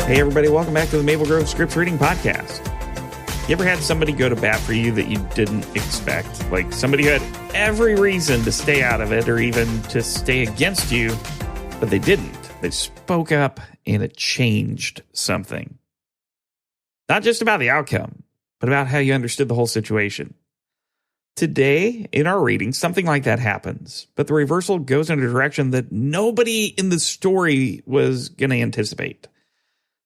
Hey, everybody, welcome back to the Maple Grove Scripture Reading Podcast. You ever had somebody go to bat for you that you didn't expect? Like somebody who had every reason to stay out of it or even to stay against you, but they didn't. They spoke up and it changed something. Not just about the outcome, but about how you understood the whole situation. Today, in our reading, something like that happens, but the reversal goes in a direction that nobody in the story was going to anticipate.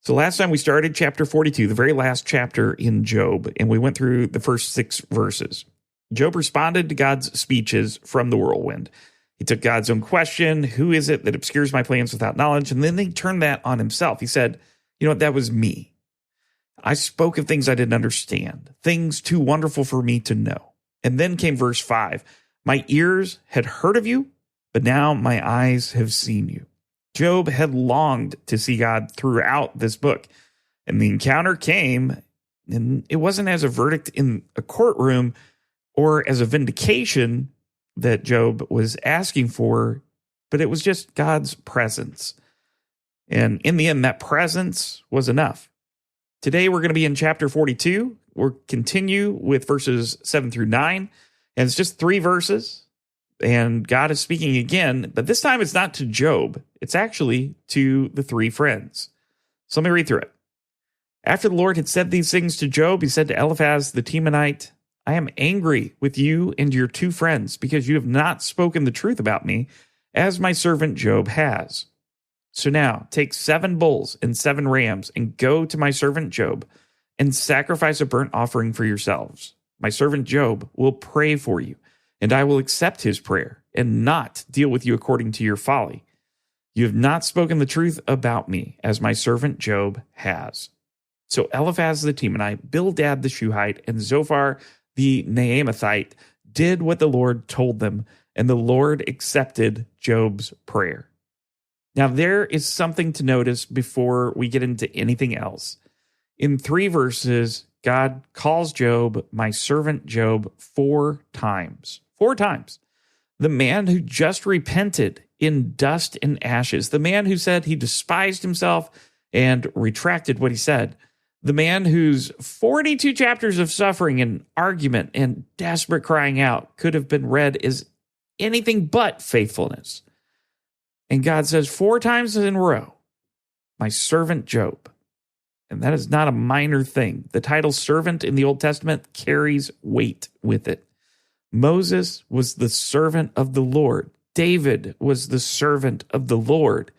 So last time we started chapter 42, the very last chapter in Job, and we went through the first 6 verses. Job responded to God's speeches from the whirlwind. He took God's own question, who is it that obscures my plans without knowledge? And then he turned that on himself. He said, you know what, that was me. I spoke of things I didn't understand, things too wonderful for me to know. And then came verse 5. My ears had heard of you, but now my eyes have seen you. Job had longed to see God throughout this book. And the encounter came, and it wasn't as a verdict in a courtroom or as a vindication that Job was asking for, but it was just God's presence. And in the end, that presence was enough. Today, we're going to be in chapter 42. We'll continue with verses 7 through 9. And it's just 3 verses. And God is speaking again, but this time it's not to Job. It's actually to the 3 friends. So let me read through it. After the Lord had said these things to Job, he said to Eliphaz the Temanite, I am angry with you and your 2 friends because you have not spoken the truth about me, as my servant Job has. So now take 7 bulls and 7 rams and go to my servant Job and sacrifice a burnt offering for yourselves. My servant Job will pray for you, and I will accept his prayer and not deal with you according to your folly. You have not spoken the truth about me, as my servant Job has. So Eliphaz the Temanite, Bildad the Shuhite, and Zophar the Naamathite did what the Lord told them, and the Lord accepted Job's prayer. Now, there is something to notice before we get into anything else. In 3 verses, God calls Job, my servant Job, 4 times. 4 times. The man who just repented in dust and ashes. The man who said he despised himself and retracted what he said. The man whose 42 chapters of suffering and argument and desperate crying out could have been read as anything but faithfulness. And God says 4 times in a row, my servant Job. And that is not a minor thing. The title servant in the Old Testament carries weight with it. Moses was the servant of the Lord. David was the servant of the Lord.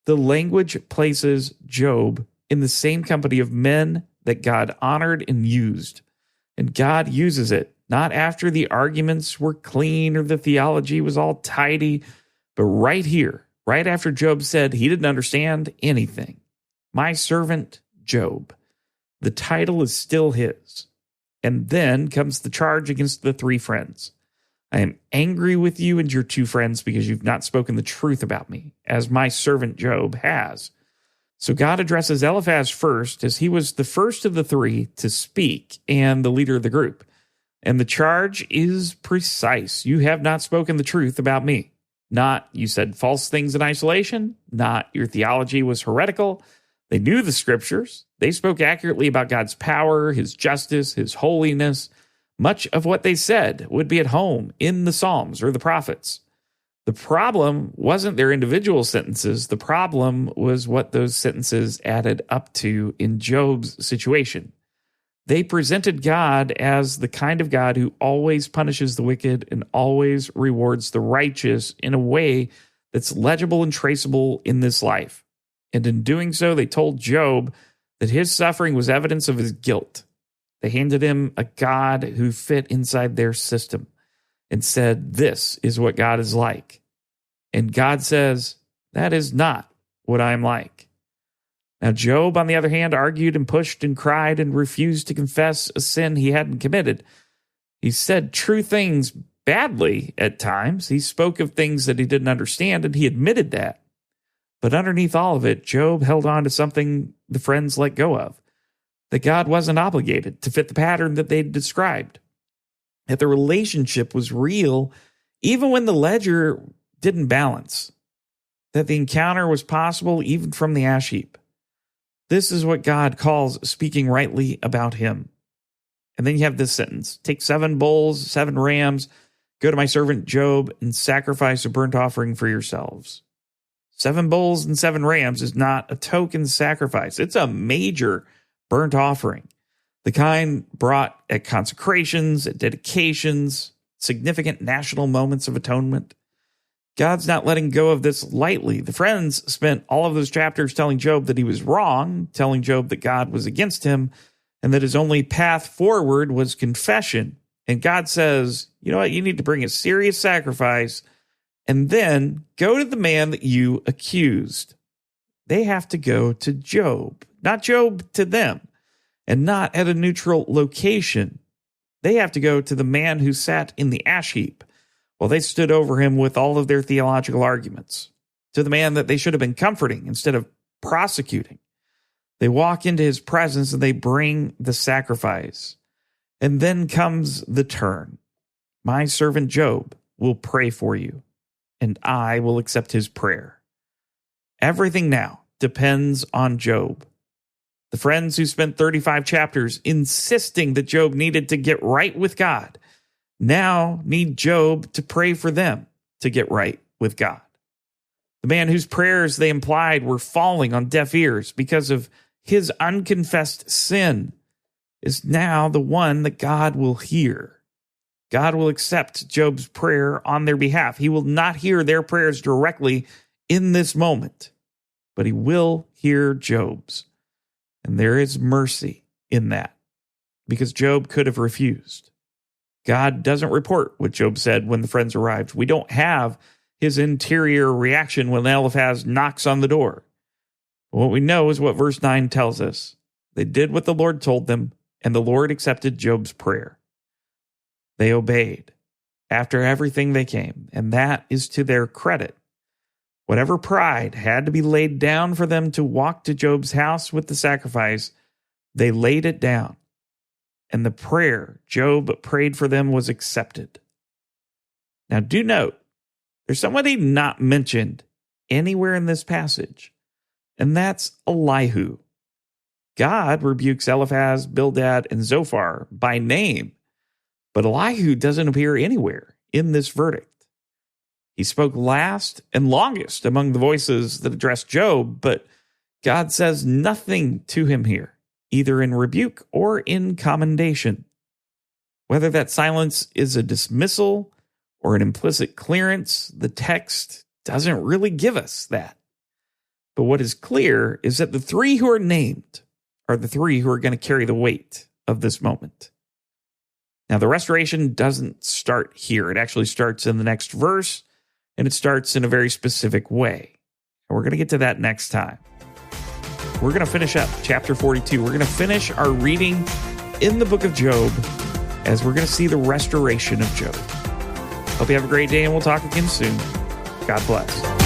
The language places Job in the same company of men that God honored and used. And God uses it, not after the arguments were clean or the theology was all tidy, but right here, right after Job said he didn't understand anything. My servant Job. The title is still his. And then comes the charge against the 3 friends. I am angry with you and your 2 friends because you've not spoken the truth about me, as my servant Job has. So God addresses Eliphaz first, as he was the first of the 3 to speak and the leader of the group. And the charge is precise. You have not spoken the truth about me. Not you said false things in isolation. Not your theology was heretical. They knew the scriptures. They spoke accurately about God's power, his justice, his holiness. Much of what they said would be at home in the Psalms or the prophets. The problem wasn't their individual sentences. The problem was what those sentences added up to in Job's situation. They presented God as the kind of God who always punishes the wicked and always rewards the righteous in a way that's legible and traceable in this life. And in doing so, they told Job that his suffering was evidence of his guilt. They handed him a God who fit inside their system and said, this is what God is like. And God says, that is not what I'm like. Now, Job, on the other hand, argued and pushed and cried and refused to confess a sin he hadn't committed. He said true things badly at times. He spoke of things that he didn't understand, and he admitted that. But underneath all of it, Job held on to something the friends let go of, that God wasn't obligated to fit the pattern that they'd described, that the relationship was real even when the ledger didn't balance, that the encounter was possible even from the ash heap. This is what God calls speaking rightly about him. And then you have this sentence: take 7 bulls, 7 rams, go to my servant Job and sacrifice a burnt offering for yourselves. 7 bulls and 7 rams is not a token sacrifice. It's a major burnt offering, the kind brought at consecrations, at dedications, significant national moments of atonement. God's not letting go of this lightly. The friends spent all of those chapters telling Job that he was wrong, telling Job that God was against him, and that his only path forward was confession. And God says, you know what, you need to bring a serious sacrifice and then go to the man that you accused. They have to go to Job, not Job to them, and not at a neutral location. They have to go to the man who sat in the ash heap while they stood over him with all of their theological arguments, to the man that they should have been comforting instead of prosecuting. They walk into his presence and they bring the sacrifice. And then comes the turn. My servant Job will pray for you, and I will accept his prayer. Everything now depends on Job. The friends who spent 35 chapters insisting that Job needed to get right with God now need Job to pray for them to get right with God. The man whose prayers they implied were falling on deaf ears because of his unconfessed sin is now the one that God will hear. God will accept Job's prayer on their behalf. He will not hear their prayers directly in this moment, but he will hear Job's. And there is mercy in that, because Job could have refused. God doesn't report what Job said when the friends arrived. We don't have his interior reaction when Eliphaz knocks on the door. But what we know is what verse 9 tells us. They did what the Lord told them, and the Lord accepted Job's prayer. They obeyed. After everything they came, and that is to their credit. Whatever pride had to be laid down for them to walk to Job's house with the sacrifice, they laid it down. And the prayer Job prayed for them was accepted. Now do note, there's somebody not mentioned anywhere in this passage, and that's Elihu. God rebukes Eliphaz, Bildad, and Zophar by name, but Elihu doesn't appear anywhere in this verdict. He spoke last and longest among the voices that addressed Job, but God says nothing to him here, either in rebuke or in commendation. Whether that silence is a dismissal or an implicit clearance, the text doesn't really give us that. But what is clear is that the 3 who are named are the 3 who are going to carry the weight of this moment. Now, the restoration doesn't start here. It actually starts in the next verse, and it starts in a very specific way. And we're going to get to that next time. We're going to finish up chapter 42. We're going to finish our reading in the book of Job as we're going to see the restoration of Job. Hope you have a great day, and we'll talk again soon. God bless.